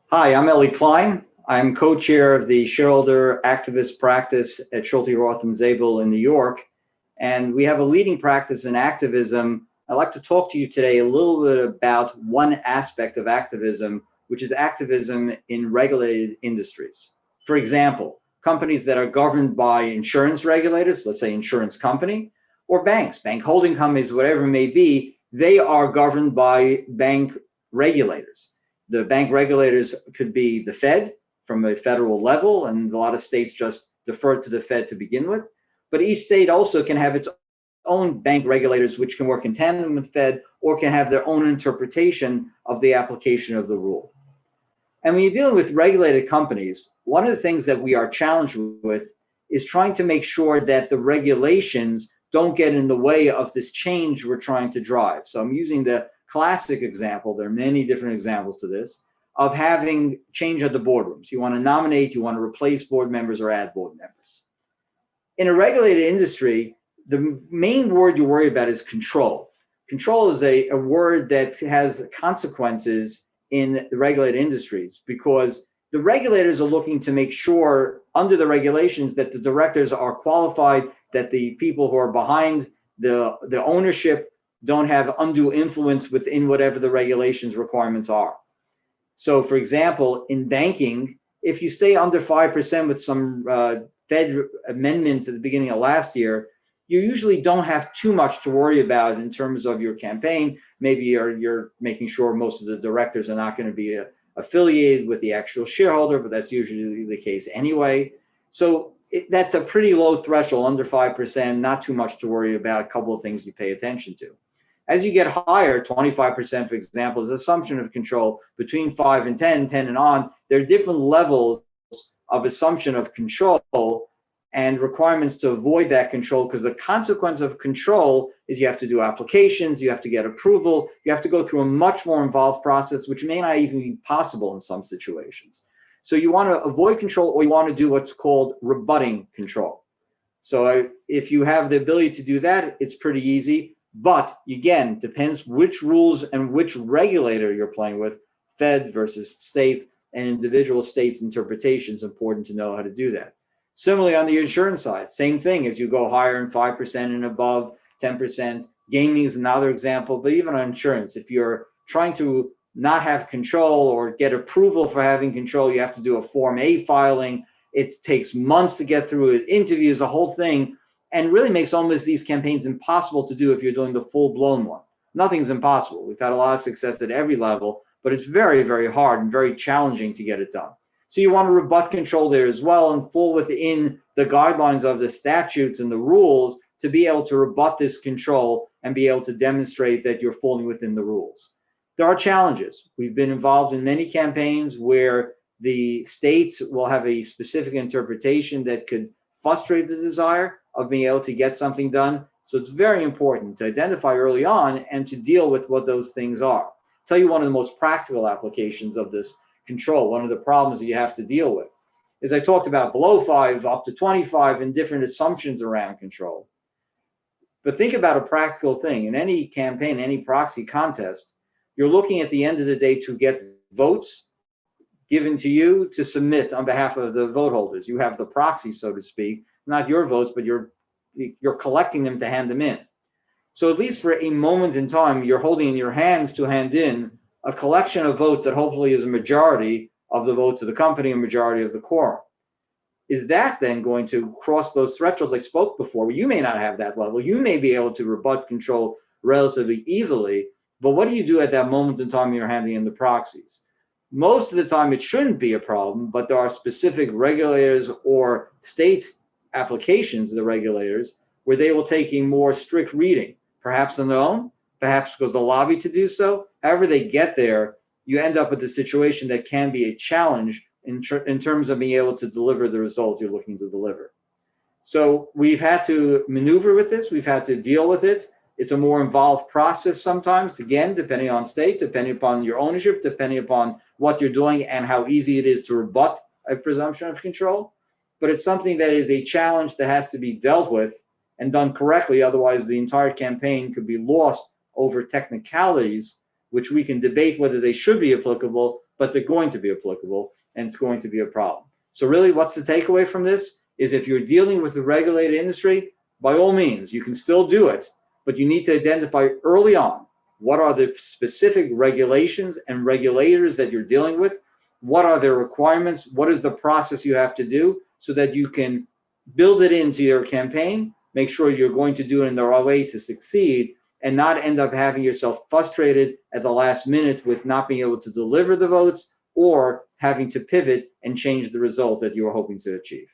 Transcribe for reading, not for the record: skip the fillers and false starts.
Hi, I'm Ellie Klein. I'm co-chair of the Shareholder Activist practice at Schulte, Roth and Zabel in New York, and we have a leading practice in activism. I'd like to talk to you today a little bit about one aspect of activism, which is activism in regulated industries. For example, companies that are governed by insurance regulators, let's say insurance company, or banks, bank holding companies, whatever it may be, they are governed by bank regulators. The bank regulators could be the Fed from a federal level, and a lot of states just defer to the Fed to begin with. But each state also can have its own bank regulators, which can work in tandem with the Fed or can have their own interpretation of the application of the rule. And when you're dealing with regulated companies, one of the things that we are challenged with is trying to make sure that the regulations don't get in the way of this change we're trying to drive. So I'm using the classic example, there are many different examples to this, of having change at the boardrooms. You want to nominate, you want to replace board members or add board members. In a regulated industry, the main word you worry about is control. Control is a word that has consequences in the regulated industries because the regulators are looking to make sure under the regulations that the directors are qualified, that the people who are behind the ownership don't have undue influence within whatever the regulations requirements are. So for example, in banking, if you stay under 5% with some Fed amendments at the beginning of last year, you usually don't have too much to worry about in terms of your campaign. Maybe you're making sure most of the directors are not going to be affiliated with the actual shareholder, but that's usually the case anyway. So that's a pretty low threshold, under 5%, not too much to worry about, a couple of things you pay attention to. As you get higher, 25%, for example, is assumption of control. Between 5 and 10, 10 and on, there are different levels of assumption of control and requirements to avoid that control, because the consequence of control is you have to do applications, you have to get approval, you have to go through a much more involved process, which may not even be possible in some situations. So you want to avoid control, or you want to do what's called rebutting control. So if you have the ability to do that, it's pretty easy. But again, depends which rules and which regulator you're playing with, Fed versus state, and individual states' interpretations. Important to know how to do that. Similarly, on the insurance side, same thing. As you go higher in 5% and above, 10%, gaming is another example. But even on insurance, if you're trying to not have control or get approval for having control, you have to do a Form A filing. It takes months to get through it, interviews, the whole thing, and really makes almost these campaigns impossible to do if you're doing the full-blown one. Nothing's impossible. We've had a lot of success at every level, but it's very, very hard and very challenging to get it done. So you want to rebut control there as well and fall within the guidelines of the statutes and the rules to be able to rebut this control and be able to demonstrate that you're falling within the rules. There are challenges. We've been involved in many campaigns where the states will have a specific interpretation that could frustrate the desire of being able to get something done. So it's very important to identify early on and to deal with what those things are. I'll tell you one of the most practical applications of this control. One of the problems that you have to deal with is I talked about below 5 up to 25 and different assumptions around control. But think about a practical thing. In any campaign, any proxy contest, you're looking at the end of the day to get votes given to you to submit on behalf of the vote holders. You have the proxy, so to speak, not your votes, but you're collecting them to hand them in. So at least for a moment in time, you're holding in your hands to hand in a collection of votes that hopefully is a majority of the votes of the company, a majority of the quorum. Is that then going to cross those thresholds I spoke before? You may not have that level. You may be able to rebut control relatively easily, but what do you do at that moment in time you're handing in the proxies? Most of the time it shouldn't be a problem, but there are specific regulators or state applications of the regulators where they will take a more strict reading, perhaps on their own, perhaps because the lobby to do so. However they get there, you end up with a situation that can be a challenge in terms of being able to deliver the result you're looking to deliver. So we've had to maneuver with this. We've had to deal with it. It's a more involved process sometimes, again, depending on state, depending upon your ownership, depending upon what you're doing and how easy it is to rebut a presumption of control. But it's something that is a challenge that has to be dealt with and done correctly. Otherwise, the entire campaign could be lost over technicalities, which we can debate whether they should be applicable, but they're going to be applicable, and it's going to be a problem. So really, what's the takeaway from this? Is if you're dealing with the regulated industry, by all means, you can still do it, but you need to identify early on what are the specific regulations and regulators that you're dealing with, what are their requirements, what is the process you have to do, so that you can build it into your campaign, make sure you're going to do it in the right way to succeed, and not end up having yourself frustrated at the last minute with not being able to deliver the votes or having to pivot and change the result that you were hoping to achieve.